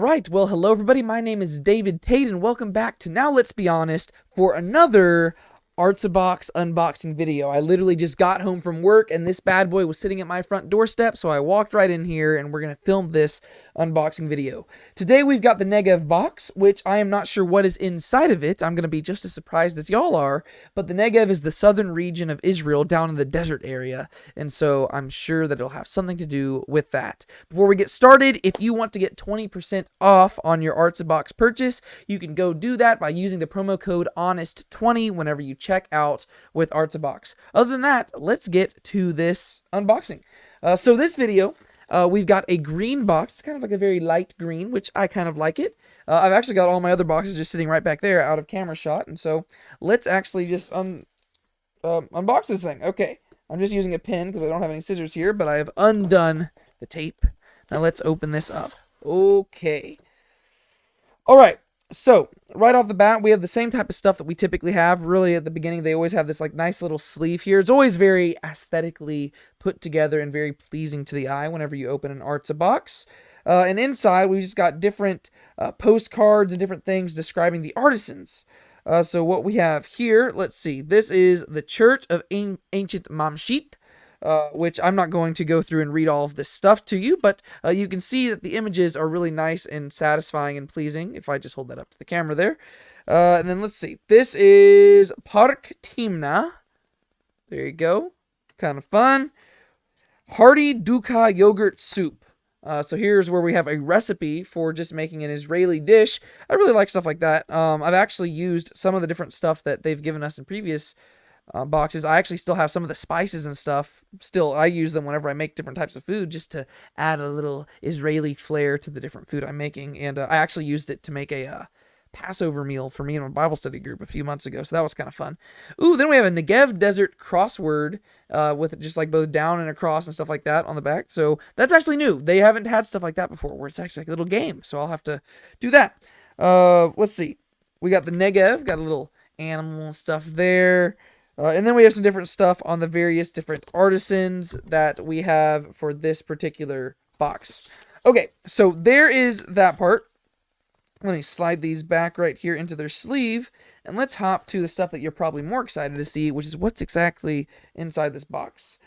Alright, well, hello everybody, my name is David Tate, and welcome back to Now Let's Be Honest for another Artza box unboxing video. I literally just got home from work, and this bad boy was sitting at my front doorstep, so I walked right in here, and we're going to film this unboxing video. Today we've got the Negev box, which I am not sure what is inside of it. I'm going to be just as surprised as y'all are, but the Negev is the southern region of Israel, down in the desert area, and so I'm sure that it'll have something to do with that. Before we get started, if you want to get 20% off on your Artza box purchase, you can go do that by using the promo code HONEST20 whenever you check out with Artza box. Other than that, let's get to this unboxing. So this video, we've got a green box. It's kind of like a very light green, which I kind of like it. I've actually got all my other boxes just sitting right back there out of camera shot, and so let's actually just unbox this thing. Okay, I'm just using a pen because I don't have any scissors here, but I have undone the tape. Now let's open this up. Okay. All right. So, right off the bat, we have the same type of stuff that we typically have. Really, at the beginning, they always have this like nice little sleeve here. It's always very aesthetically put together and very pleasing to the eye whenever you open an Artza box. And inside, we've just got different postcards and different things describing the artisans. So what we have here, let's see. This is the Church of Ancient Mamshit, which I'm not going to go through and read all of this stuff to you, but you can see that the images are really nice and satisfying and pleasing, if I just hold that up to the camera there. And then let's see. This is Park Timna. There you go. Kind of fun. Hearty Duka Yogurt Soup. So here's where we have a recipe for just making an Israeli dish. I really like stuff like that. I've actually used some of the different stuff that they've given us in previous boxes. I actually still have some of the spices and stuff. Still, I use them whenever I make different types of food just to add a little Israeli flair to the different food I'm making. And I actually used it to make a Passover meal for me and my Bible study group a few months ago, so that was kind of fun. Ooh, then we have a Negev Desert Crossword with just like both down and across and stuff like that on the back. So that's actually new. They haven't had stuff like that before, where it's actually like a little game, so I'll have to do that. Let's see. We got the Negev, got a little animal stuff there. And then we have some different stuff on the various different artisans that we have for this particular box. Okay, so there is that part. Let me slide these back right here into their sleeve, and let's hop to the stuff that you're probably more excited to see, which is what's exactly inside this box.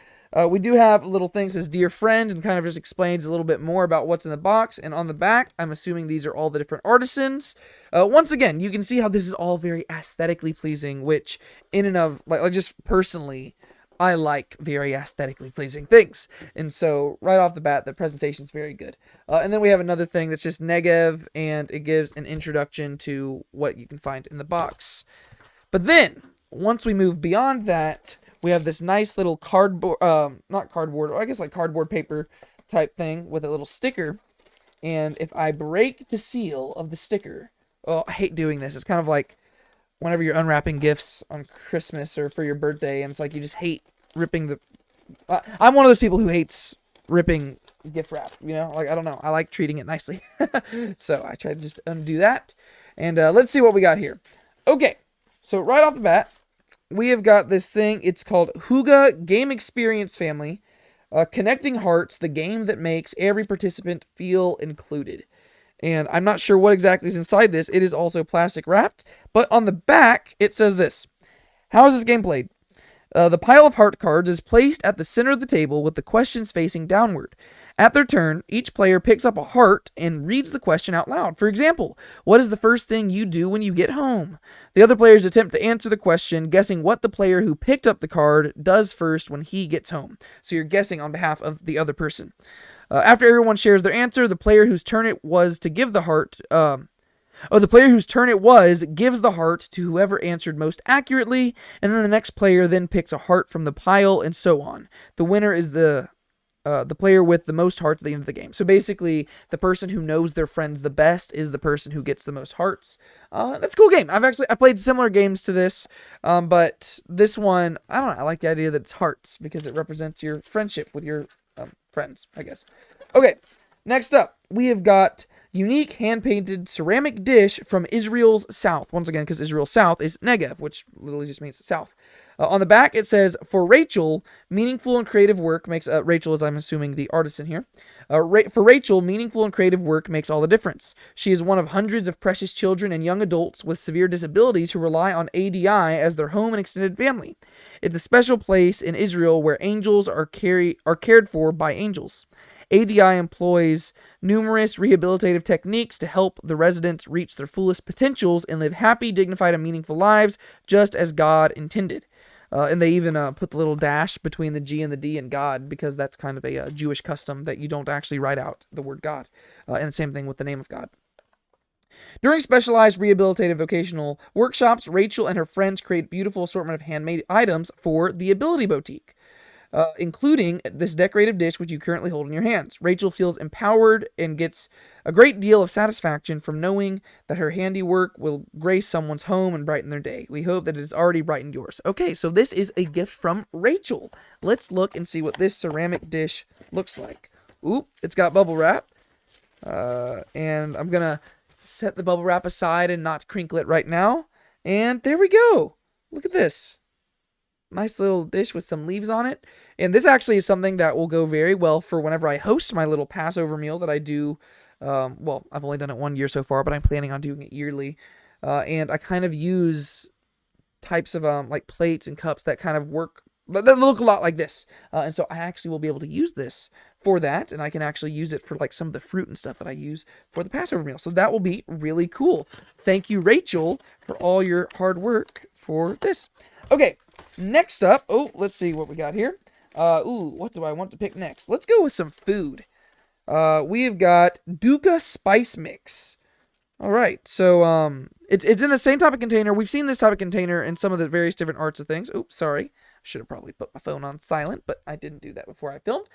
We do have little things that says Dear Friend, and kind of just explains a little bit more about what's in the box. And on the back, I'm assuming these are all the different artisans. Once again, you can see how this is all very aesthetically pleasing, which in and of, like just personally, I like very aesthetically pleasing things. And so, right off the bat, the presentation's very good. And then we have another thing that's just Negev, and it gives an introduction to what you can find in the box. But then, once we move beyond that, we have this nice little cardboard, not cardboard, I guess like cardboard paper type thing with a little sticker. And if I break the seal of the sticker, oh, I hate doing this. It's kind of like whenever you're unwrapping gifts on Christmas or for your birthday, and it's like you just hate ripping the... I'm one of those people who hates ripping gift wrap, you know? Like, I don't know. I like treating it nicely. So I try to just undo that. And let's see what we got here. Okay, so right off the bat, we have got this thing. It's called Huga Game Experience Family. Connecting Hearts, the game that makes every participant feel included. And I'm not sure what exactly is inside this. It is also plastic wrapped. But on the back, it says this. How is this game played? The pile of heart cards is placed at the center of the table with the questions facing downward. At their turn, each player picks up a heart and reads the question out loud. For example, what is the first thing you do when you get home? The other players attempt to answer the question, guessing what the player who picked up the card does first when he gets home. So you're guessing on behalf of the other person. After everyone shares their answer, the player whose turn it was to give the heart... the player whose turn it was gives the heart to whoever answered most accurately, and then the next player then picks a heart from the pile, and so on. The winner is the player with the most hearts at the end of the game. So basically, the person who knows their friends the best is the person who gets the most hearts. That's a cool game. I played similar games to this, but this one, I don't know, I like the idea that it's hearts, because it represents your friendship with your friends, I guess. Okay, next up, we have got unique hand-painted ceramic dish from Israel's south. Once again, because Israel's south is Negev, which literally just means south. On the back, it says, for Rachel, meaningful and creative work makes... Rachel is, I'm assuming, the artisan here. For Rachel, meaningful and creative work makes all the difference. She is one of hundreds of precious children and young adults with severe disabilities who rely on ADI as their home and extended family. It's a special place in Israel where angels are cared for by angels. ADI employs numerous rehabilitative techniques to help the residents reach their fullest potentials and live happy, dignified, and meaningful lives, just as God intended. And they even put the little dash between the G and the D in God, because that's kind of a Jewish custom that you don't actually write out the word God. And the same thing with the name of God. During specialized rehabilitative vocational workshops, Rachel and her friends create beautiful assortment of handmade items for the Ability Boutique, including this decorative dish which you currently hold in your hands. Rachel feels empowered and gets a great deal of satisfaction from knowing that her handiwork will grace someone's home and brighten their day. We hope that it has already brightened yours. Okay, so this is a gift from Rachel. Let's look and see what this ceramic dish looks like. Oop, it's got bubble wrap. And I'm going to set the bubble wrap aside and not crinkle it right now. And there we go. Look at this. Nice little dish with some leaves on it. And this actually is something that will go very well for whenever I host my little Passover meal that I do. Well, I've only done it 1 year so far, but I'm planning on doing it yearly. And I kind of use types of like plates and cups that kind of work, that look a lot like this. And so I actually will be able to use this for that. And I can actually use it for like some of the fruit and stuff that I use for the Passover meal. So that will be really cool. Thank you, Rachel, for all your hard work for this. Okay, next up, let's see what we got here. What do I want to pick next? Let's go with some food. We've got Dukkha Spice Mix. All right, so it's in the same type of container. We've seen this type of container in some of the various different Artza things. Oops, sorry. I should have probably put my phone on silent, but I didn't do that before I filmed.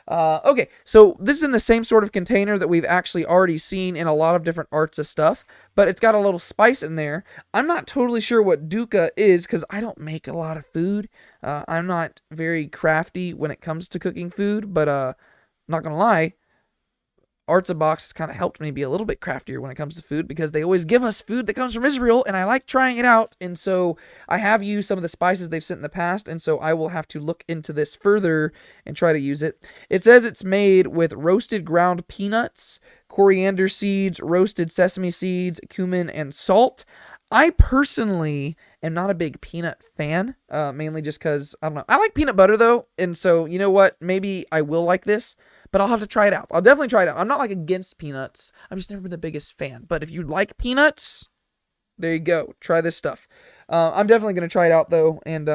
Okay, so this is in the same sort of container that we've actually already seen in a lot of different Artza stuff, but it's got a little spice in there. I'm not totally sure what Dukkha is because I don't make a lot of food. I'm not very crafty when it comes to cooking food, but not gonna lie, Artza Box has kind of helped me be a little bit craftier when it comes to food because they always give us food that comes from Israel, and I like trying it out. And so I have used some of the spices they've sent in the past, and so I will have to look into this further and try to use it. It says it's made with roasted ground peanuts, coriander seeds, roasted sesame seeds, cumin, and salt. I personally am not a big peanut fan, mainly just because, I don't know. I like peanut butter, though, and so, you know what? Maybe I will like this. But I'll have to try it out. I'll definitely try it out. I'm not like against peanuts. I've just never been the biggest fan. But if you like peanuts, there you go. Try this stuff. I'm definitely going to try it out though. And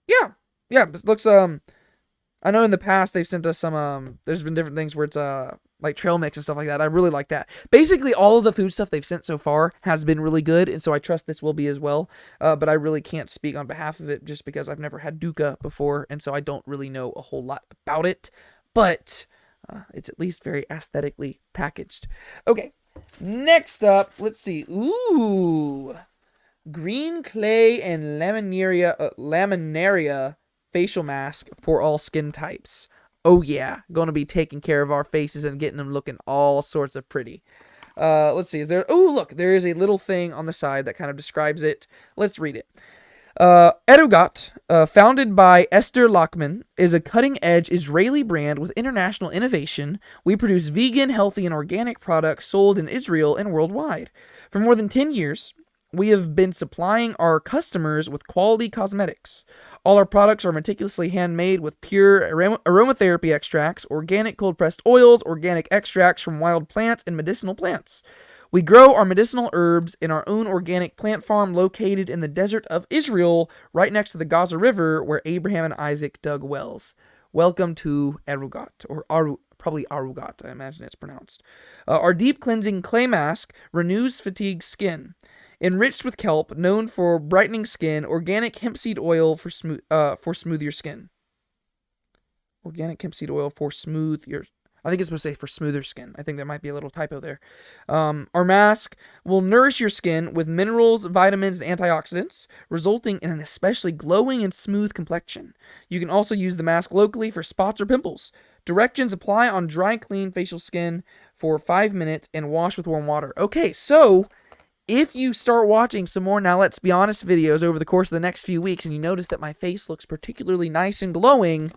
yeah. It looks, I know in the past they've sent us some, there's been different things where it's like trail mix and stuff like that. I really like that. Basically all of the food stuff they've sent so far has been really good. And so I trust this will be as well. But I really can't speak on behalf of it just because I've never had Dukkha before. And so I don't really know a whole lot about it. But it's at least very aesthetically packaged. Okay, next up, let's see. Ooh, green clay and laminaria facial mask for all skin types. Oh yeah, going to be taking care of our faces and getting them looking all sorts of pretty. Let's see, is there... Oh, look, there is a little thing on the side that kind of describes it. Let's read it. Erugat, founded by Esther Lachman, is a cutting-edge Israeli brand with international innovation. We produce vegan, healthy, and organic products sold in Israel and worldwide. For more than 10 years, we have been supplying our customers with quality cosmetics. All our products are meticulously handmade with pure aromatherapy extracts, organic cold-pressed oils, organic extracts from wild plants, and medicinal plants. We grow our medicinal herbs in our own organic plant farm located in the desert of Israel, right next to the Gaza River, where Abraham and Isaac dug wells. Welcome to Erugat, or probably Arugat, I imagine it's pronounced. Our deep cleansing clay mask renews fatigued skin. Enriched with kelp, known for brightening skin, organic hemp seed oil for smooth your skin. Organic hemp seed oil for smooth your... I think it's supposed to say for smoother skin. I think there might be a little typo there. Our mask will nourish your skin with minerals, vitamins, and antioxidants, resulting in an especially glowing and smooth complexion. You can also use the mask locally for spots or pimples. Directions: apply on dry, clean facial skin for 5 minutes and wash with warm water. Okay, so if you start watching some more Now Let's Be Honest videos over the course of the next few weeks and you notice that my face looks particularly nice and glowing,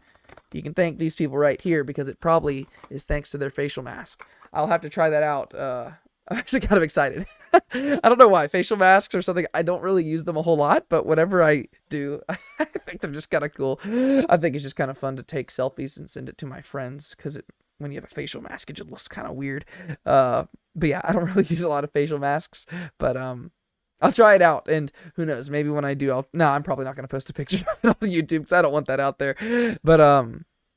you can thank these people right here because it probably is thanks to their facial mask. I'll have to try that out. I'm actually kind of excited. I don't know why. Facial masks or something, I don't really use them a whole lot, but whenever I do, I think they're just kind of cool. I think it's just kind of fun to take selfies and send it to my friends because when you have a facial mask, it just looks kind of weird. But yeah, I don't really use a lot of facial masks, but I'll try it out, and who knows, maybe when I do, I'm probably not going to post a picture of it on YouTube because I don't want that out there. But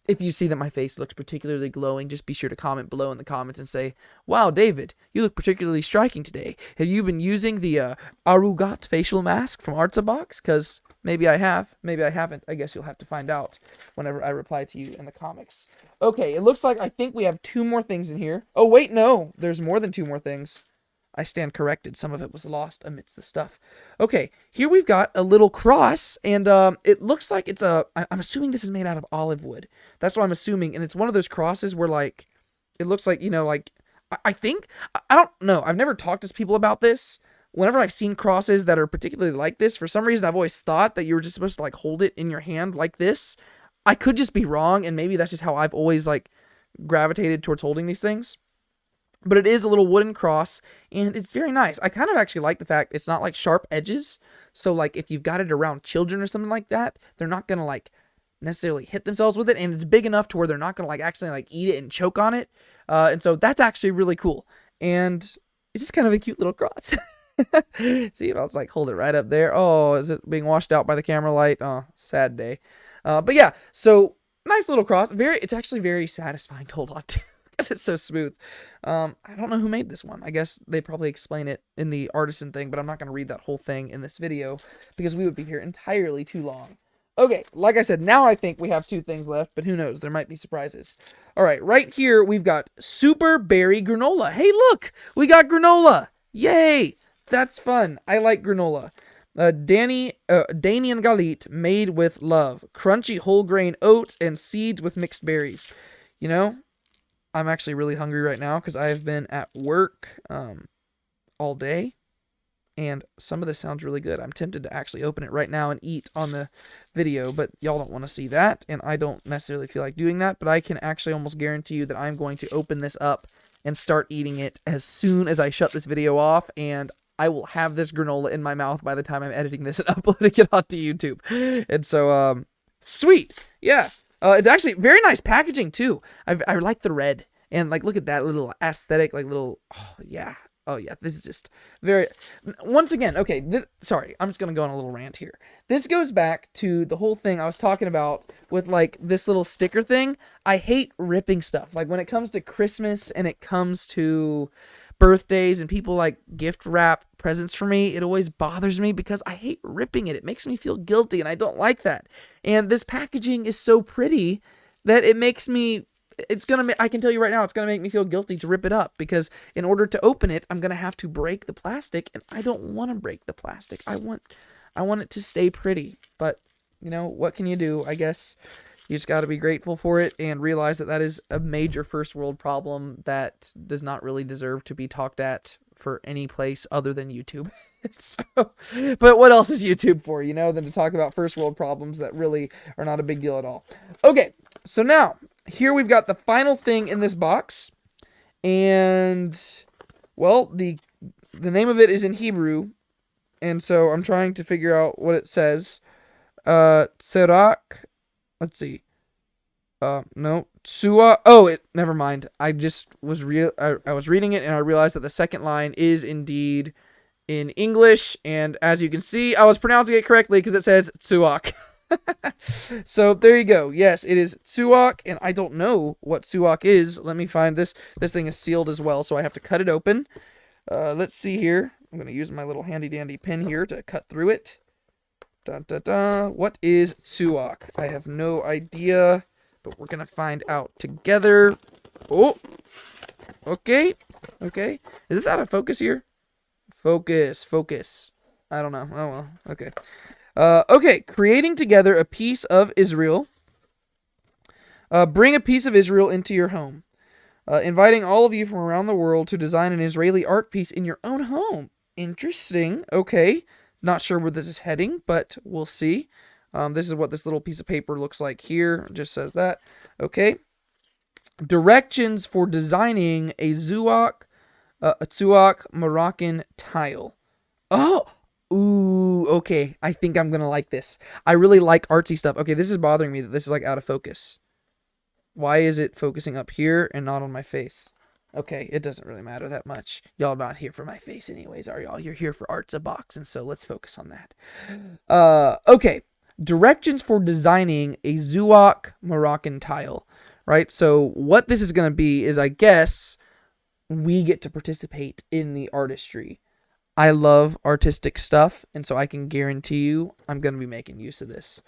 if you see that my face looks particularly glowing, just be sure to comment below in the comments and say, wow, David, you look particularly striking today. Have you been using the Arrugat facial mask from Artza box? Because maybe I have, maybe I haven't. I guess you'll have to find out whenever I reply to you in the comics. Okay, it looks like I think we have 2 more things in here. Oh, wait, no, there's more than 2 more things. I stand corrected. Some of it was lost amidst the stuff. Okay, here we've got a little cross, and it looks like it's I'm assuming this is made out of olive wood. That's what I'm assuming, and it's one of those crosses where, like, it looks like, you know, like, I think, I don't know. I've never talked to people about this. Whenever I've seen crosses that are particularly like this, for some reason I've always thought that you were just supposed to, like, hold it in your hand like this. I could just be wrong, and maybe that's just how I've always, like, gravitated towards holding these things. But it is a little wooden cross, and it's very nice. I kind of actually like the fact it's not like sharp edges. So like if you've got it around children or something like that, they're not going to like necessarily hit themselves with it. And it's big enough to where they're not going to like accidentally like eat it and choke on it. And so that's actually really cool. And it's just kind of a cute little cross. See, if I'll just like hold it right up there. Oh, is it being washed out by the camera light? Oh, sad day. But yeah, so nice little cross. It's actually very satisfying to hold on to. Because it's so smooth. I don't know who made this one. I guess they probably explain it in the artisan thing, but I'm not going to read that whole thing in this video because we would be here entirely too long. Okay, like I said, now I think we have 2 things left, but who knows? There might be surprises. All right, right here we've got Super Berry Granola. Hey, look! We got granola! Yay! That's fun. I like granola. Danian Galit made with love. Crunchy whole grain oats and seeds with mixed berries. You know, I'm actually really hungry right now because I've been at work all day, and some of this sounds really good. I'm tempted to actually open it right now and eat on the video, but y'all don't want to see that, and I don't necessarily feel like doing that, but I can actually almost guarantee you that I'm going to open this up and start eating it as soon as I shut this video off, and I will have this granola in my mouth by the time I'm editing this and uploading it onto YouTube. And so, sweet. Yeah. It's actually very nice packaging too. I like the red, and like look at that little aesthetic, like little, oh yeah, this is just very, once again, okay, sorry, I'm just gonna go on a little rant here. This goes back to the whole thing I was talking about with like this little sticker thing. I hate ripping stuff. Like when it comes to Christmas and it comes to birthdays and people like gift wrap presents for me, it always bothers me because I hate ripping it. It makes me feel guilty, and I don't like that. And this packaging is so pretty that it makes me, I can tell you right now, it's gonna make me feel guilty to rip it up, because in order to open it, I'm gonna have to break the plastic, and I don't want to break the plastic. I want it to stay pretty. But you know, what can you do? I guess you just got to be grateful for it and realize that that is a major first world problem that does not really deserve to be talked at for any place other than YouTube. So, but what else is YouTube for, you know, than to talk about first world problems that really are not a big deal at all. Okay, so now, here we've got the final thing in this box. And, well, the name of it is in Hebrew. And so I'm trying to figure out what it says. Tserak. Let's see. No. Tsua. Oh, never mind. I just was I was reading it, and I realized that the second line is indeed in English, and as you can see, I was pronouncing it correctly because it says Tsuak. So there you go. Yes, it is Tsuak, and I don't know what Tsuak is. Let me find this. This thing is sealed as well, so I have to cut it open. Let's see here. I'm going to use my little handy-dandy pen here to cut through it. What is Tsuak? I have no idea, but we're going to find out together. Oh, okay. Is this out of focus here? Focus. I don't know. Oh, well, okay. Okay, creating together a piece of Israel. Bring a piece of Israel into your home. Inviting all of you from around the world to design an Israeli art piece in your own home. Interesting. Okay. Not sure where this is heading, but we'll see. This is what this little piece of paper looks like here. It just says that. Okay. Directions for designing a Tsuok Moroccan tile. Oh, ooh, okay. I think I'm gonna like this. I really like artsy stuff. Okay, this is bothering me that this is like out of focus. Why is it focusing up here and not on my face? Okay, it doesn't really matter that much. Y'all not here for my face anyways, are y'all? You're here for Artza box, and so let's focus on that. Okay. Directions for designing a Tsuok Moroccan tile. Right? So what this is going to be is, I guess, we get to participate in the artistry. I love artistic stuff, and so I can guarantee you I'm going to be making use of this.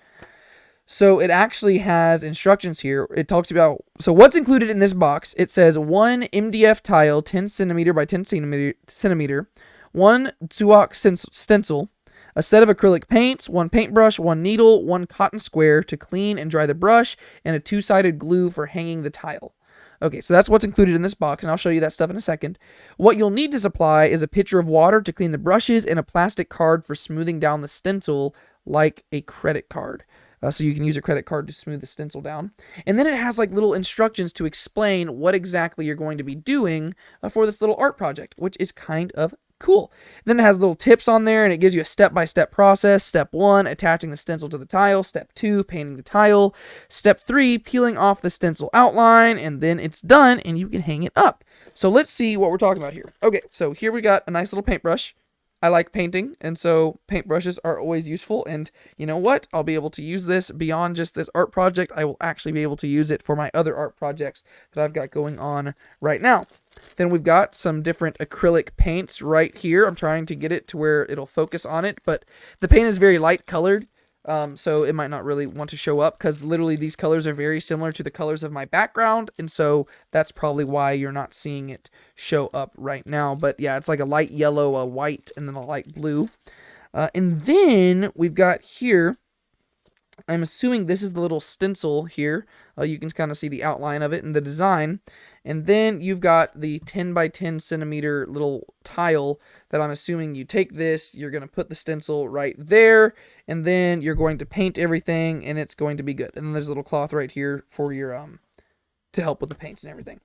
So it actually has instructions here. It talks about, so what's included in this box. It says 1 MDF tile, 10 centimeter by 10 centimeter, 1 Tsuok stencil, a set of acrylic paints, 1 paintbrush, 1 needle, 1 cotton square to clean and dry the brush, and a 2-sided glue for hanging the tile. Okay, so that's what's included in this box, and I'll show you that stuff in a second. What you'll need to supply is a pitcher of water to clean the brushes and a plastic card for smoothing down the stencil like a credit card. So you can use a credit card to smooth the stencil down. And then it has like little instructions to explain what exactly you're going to be doing for this little art project, which is kind of cool. Then it has little tips on there, and it gives you a step-by-step process. Step 1, attaching the stencil to the tile. Step 2, painting the tile. Step 3, peeling off the stencil outline, and then it's done, and you can hang it up. So let's see what we're talking about here. Okay, so here we got a nice little paintbrush. I like painting, and so paintbrushes are always useful, and you know what? I'll be able to use this beyond just this art project. I will actually be able to use it for my other art projects that I've got going on right now. Then we've got some different acrylic paints right here. I'm trying to get it to where it'll focus on it, but the paint is very light colored, so it might not really want to show up because literally these colors are very similar to the colors of my background, and so that's probably why you're not seeing it show up right now. But yeah, it's like a light yellow, a white, and then a light blue. And then we've got here, I'm assuming this is the little stencil here. You can kind of see the outline of it and the design. And then you've got the 10 by 10 centimeter little tile that I'm assuming you take this, you're going to put the stencil right there, and then you're going to paint everything, and it's going to be good. And then there's a little cloth right here for your, to help with the paints and everything.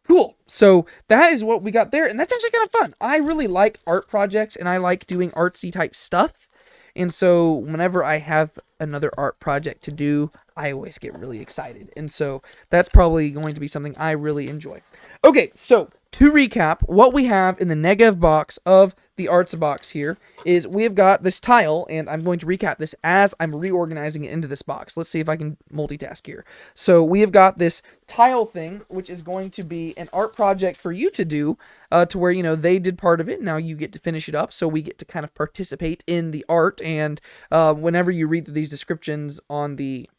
Cool. So that is what we got there, and that's actually kind of fun. I really like art projects, and I like doing artsy type stuff. And so whenever I have another art project to do, I always get really excited. And so that's probably going to be something I really enjoy. Okay, so to recap, what we have in the Negev box of the Artza box here is we have got this tile, and I'm going to recap this as I'm reorganizing it into this box. Let's see if I can multitask here. So we have got this tile thing, which is going to be an art project for you to do, to where, you know, they did part of it, now you get to finish it up, so we get to kind of participate in the art, and whenever you read these descriptions on the,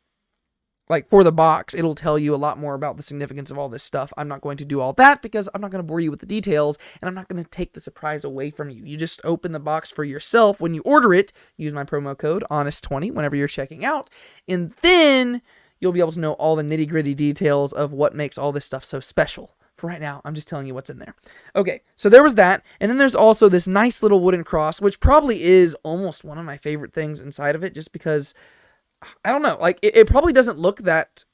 like, for the box, it'll tell you a lot more about the significance of all this stuff. I'm not going to do all that because I'm not going to bore you with the details, and I'm not going to take the surprise away from you. You just open the box for yourself when you order it. Use my promo code, HONEST20, whenever you're checking out, and then you'll be able to know all the nitty-gritty details of what makes all this stuff so special. For right now, I'm just telling you what's in there. Okay, so there was that, and then there's also this nice little wooden cross, which probably is almost one of my favorite things inside of it, just because, I don't know, like, it probably doesn't look that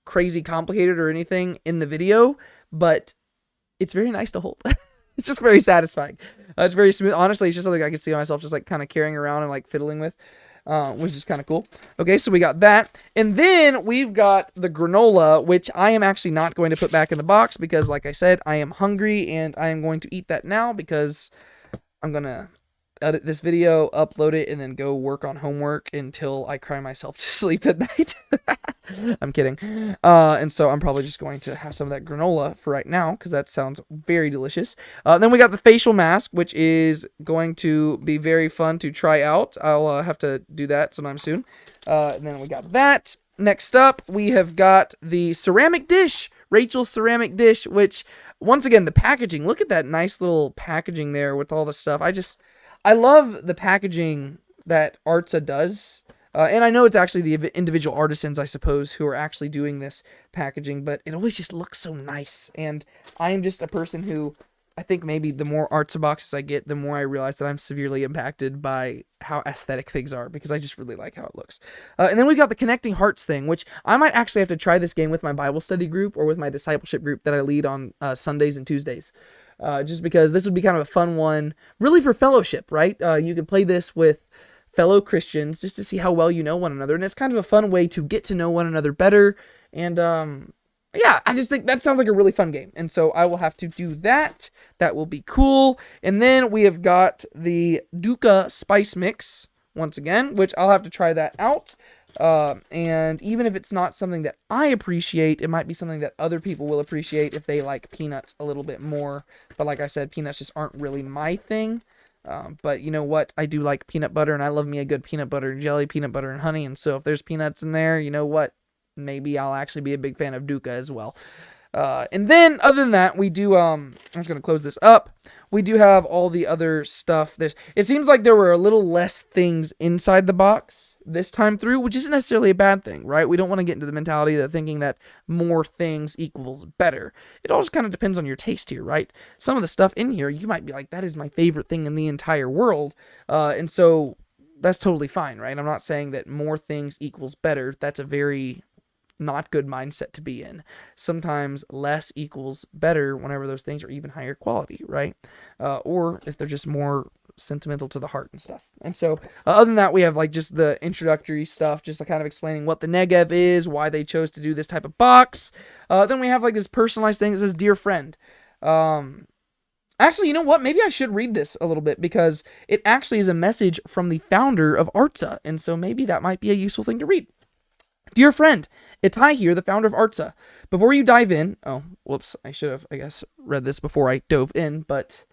crazy complicated or anything in the video, but it's very nice to hold. It's just very satisfying. It's very smooth. Honestly, it's just something I can see myself just, like, kind of carrying around and, like, fiddling with, which is kind of cool. Okay, so we got that. And then we've got the granola, which I am actually not going to put back in the box because, like I said, I am hungry, and I am going to eat that now because I'm going to edit this video, upload it, and then go work on homework until I cry myself to sleep at night. I'm kidding. And so I'm probably just going to have some of that granola for right now because that sounds very delicious. Then we got the facial mask, which is going to be very fun to try out. I'll have to do that sometime soon. And then we got that. Next up, we have got the ceramic dish. Rachel's ceramic dish, which, once again, the packaging. Look at that nice little packaging there with all the stuff. I love the packaging that Artza does, and I know it's actually the individual artisans, I suppose, who are actually doing this packaging, but it always just looks so nice, and I am just a person who I think maybe the more Artza boxes I get, the more I realize that I'm severely impacted by how aesthetic things are, because I just really like how it looks. And then we got the connecting hearts thing, which I might actually have to try this game with my Bible study group or with my discipleship group that I lead on Sundays and Tuesdays. Just because this would be kind of a fun one, really for fellowship, right? You could play this with fellow Christians just to see how well you know one another, and it's kind of a fun way to get to know one another better. And yeah, I just think that sounds like a really fun game, and so I will have to do that. That will be cool. And then we have got the Duca Spice Mix once again, which I'll have to try that out. And even if it's not something that I appreciate, it might be something that other people will appreciate if they like peanuts a little bit more. But like I said, peanuts just aren't really my thing. But you know what? I do like peanut butter, and I love me a good peanut butter and jelly, peanut butter and honey. And so if there's peanuts in there, you know what? Maybe I'll actually be a big fan of Duca as well. And then other than that, we do, I'm just going to close this up. We do have all the other stuff. It seems like there were a little less things inside the box this time through, which isn't necessarily a bad thing, right? We don't want to get into the mentality of thinking that more things equals better. It all just kind of depends on your taste here, right? Some of the stuff in here, you might be like, that is my favorite thing in the entire world. And so that's totally fine, right? I'm not saying that more things equals better. That's a very not good mindset to be in. Sometimes less equals better whenever those things are even higher quality, right? Or if they're just more sentimental to the heart and stuff. And so other than that, we have like just the introductory stuff, just kind of explaining what the Negev is, why they chose to do this type of box. Then we have like this personalized thing that says Dear Friend. Actually, you know what? Maybe I should read this a little bit, because it actually is a message from the founder of Artza, and so maybe that might be a useful thing to read. Dear friend, Itai here, the founder of Artza. Before you dive in... Oh, whoops. I should have, I guess, read this before I dove in, but...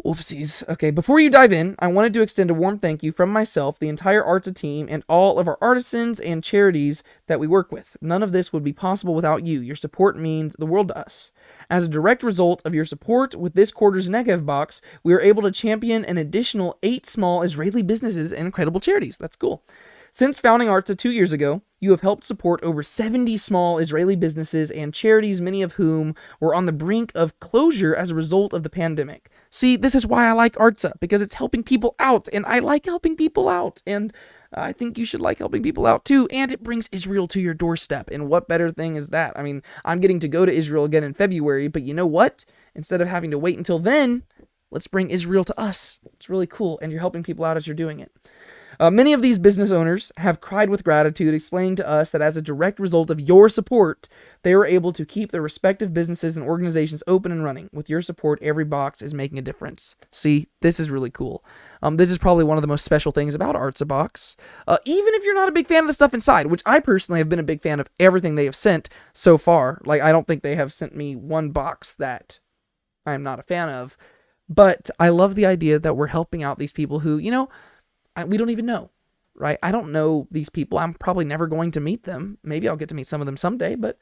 Whoopsies. Okay, before you dive in, I wanted to extend a warm thank you from myself, the entire Artza team, and all of our artisans and charities that we work with. None of this would be possible without you. Your support means the world to us. As a direct result of your support with this quarter's Negev box, we are able to champion an additional 8 small Israeli businesses and incredible charities. That's cool. Since founding Artza 2 years ago, you have helped support over 70 small Israeli businesses and charities, many of whom were on the brink of closure as a result of the pandemic. See, this is why I like Artza, because it's helping people out, and I like helping people out, and I think you should like helping people out too, and it brings Israel to your doorstep, and what better thing is that? I mean, I'm getting to go to Israel again in February, but you know what? Instead of having to wait until then, let's bring Israel to us. It's really cool, and you're helping people out as you're doing it. Many of these business owners have cried with gratitude, explaining to us that as a direct result of your support, they were able to keep their respective businesses and organizations open and running. With your support, every box is making a difference. See, this is really cool. This is probably one of the most special things about Artza box. Even if you're not a big fan of the stuff inside, which I personally have been a big fan of everything they have sent so far. Like, I don't think they have sent me one box that I'm not a fan of. But I love the idea that we're helping out these people who, you know, we don't even know, right? I don't know these people. I'm probably never going to meet them. Maybe I'll get to meet some of them someday, but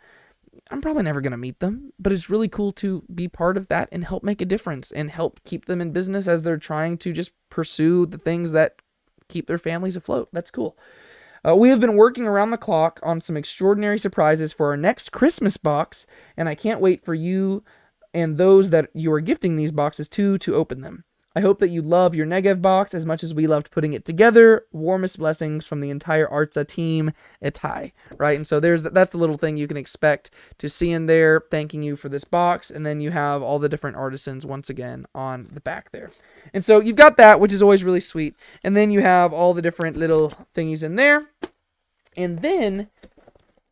I'm probably never going to meet them. But it's really cool to be part of that and help make a difference and help keep them in business as they're trying to just pursue the things that keep their families afloat. That's cool. We have been working around the clock on some extraordinary surprises for our next Christmas box, and I can't wait for you and those that you are gifting these boxes to open them. I hope that you love your Negev box as much as we loved putting it together. Warmest blessings from the entire Artza team, Itai. Right, and so that's the little thing you can expect to see in there, thanking you for this box, and then you have all the different artisans once again on the back there. And so you've got that, which is always really sweet, and then you have all the different little thingies in there, and then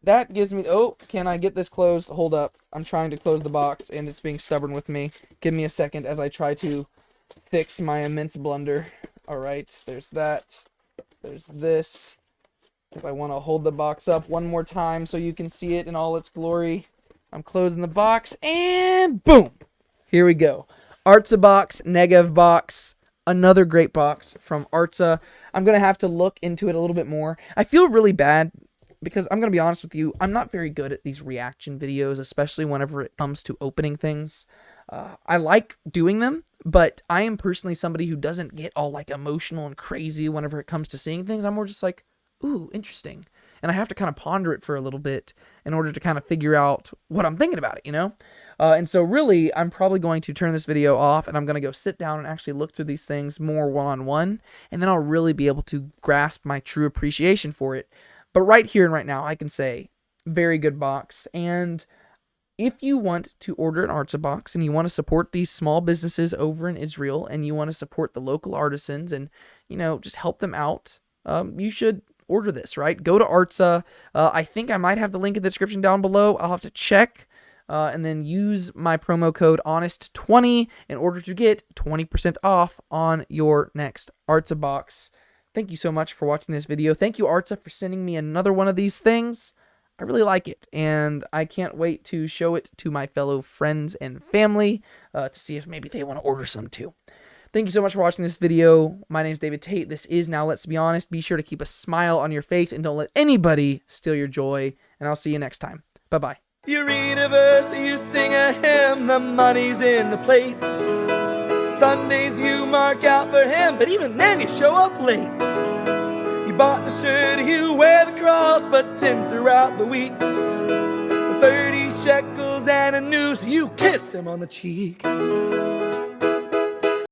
that gives me... Oh, can I get this closed? Hold up. I'm trying to close the box, and it's being stubborn with me. Give me a second as I try to fix my immense blunder. Alright, there's that. There's this. If I want to hold the box up one more time so you can see it in all its glory, I'm closing the box, and boom! Here we go. Artza box, Negev box. Another great box from Artza. I'm going to have to look into it a little bit more. I feel really bad because I'm going to be honest with you, I'm not very good at these reaction videos, especially whenever it comes to opening things. I like doing them, but I am personally somebody who doesn't get all like emotional and crazy whenever it comes to seeing things. I'm more just like, ooh, interesting. And I have to kind of ponder it for a little bit in order to kind of figure out what I'm thinking about it, you know? And so really, I'm probably going to turn this video off, and I'm going to go sit down and actually look through these things more one-on-one, and then I'll really be able to grasp my true appreciation for it. But right here and right now, I can say, very good box. And if you want to order an Artza box and you want to support these small businesses over in Israel, and you want to support the local artisans and, just help them out, you should order this, right? Go to Artza. I think I might have the link in the description down below. I'll have to check. And then use my promo code HONEST20 in order to get 20% off on your next Artza box. Thank you so much for watching this video. Thank you, Artza, for sending me another one of these things. I really like it, and I can't wait to show it to my fellow friends and family to see if maybe they want to order some too. Thank you so much for watching this video. My name is David Tate. This is Now Let's Be Honest. Be sure to keep a smile on your face and don't let anybody steal your joy, and I'll see you next time. Bye-bye. You read a verse, you sing a hymn, the money's in the plate. Sundays you mark out for him, but even then you show up late. You bought the shirt, you wear the cross, but sin throughout the week. For 30 shekels and a noose, you kiss him on the cheek.